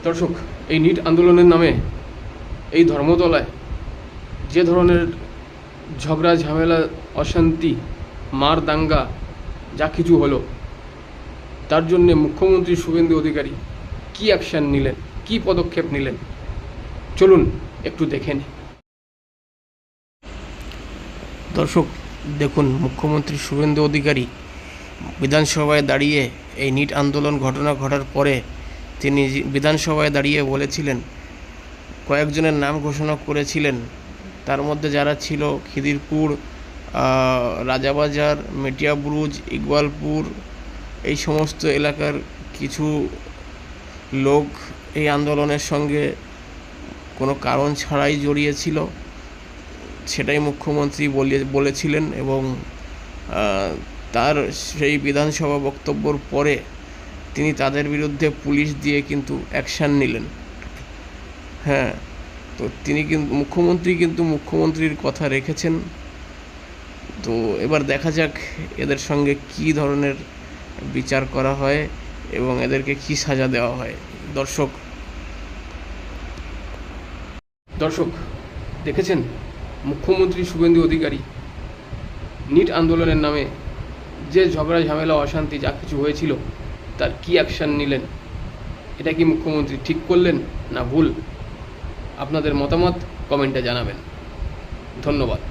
দর্শক, এই নিট আন্দোলনের নামে এই ধর্মতলায় যে ধরনের ঝগড়া ঝামেলা, অশান্তি, মার দাঙ্গা যা কিছু হলো, তার জন্যে মুখ্যমন্ত্রী শুভেন্দু অধিকারী কী অ্যাকশান নিলেন, কী পদক্ষেপ নিলেন, চলুন একটু দেখে নিই। দর্শক দেখুন, মুখ্যমন্ত্রী শুভেন্দু অধিকারী বিধানসভায় দাঁড়িয়ে এই নিট আন্দোলন ঘটনা ঘটার পরে তিনি বিধানসভায় দাঁড়িয়ে বলেছিলেন, কয়েকজনের নাম ঘোষণা করেছিলেন, তার মধ্যে যারা ছিল খিদিরপুর, রাজাবাজার, মেটিয়াবুরুজ, ইকবালপুর, এই সমস্ত এলাকার কিছু লোক এই আন্দোলনের সঙ্গে কোনো কারণ ছাড়াই জড়িয়েছিল, সেটাই মুখ্যমন্ত্রী বলেছিলেন। এবং তার সেই বিধানসভা বক্তব্যর পরে তিনি তাদের বিরুদ্ধে পুলিশ দিয়ে কিন্তু অ্যাকশান নিলেন। হ্যাঁ, তো তিনি কিন্তু মুখ্যমন্ত্রীর কথা রেখেছেন। তো এবার দেখা যাক এদের সঙ্গে কী ধরনের বিচার করা হয় এবং এদেরকে কী সাজা দেওয়া হয়। দর্শক দেখেছেন, মুখ্যমন্ত্রী শুভেন্দু অধিকারী নিট আন্দোলনের নামে যে ঝগড়া ঝামেলা, অশান্তি যা কিছু হয়েছিল, তার কী অ্যাকশান নিলেন। এটা কি মুখ্যমন্ত্রী ঠিক করলেন না ভুল? আপনাদের মতামত কমেন্টে জানাবেন। ধন্যবাদ।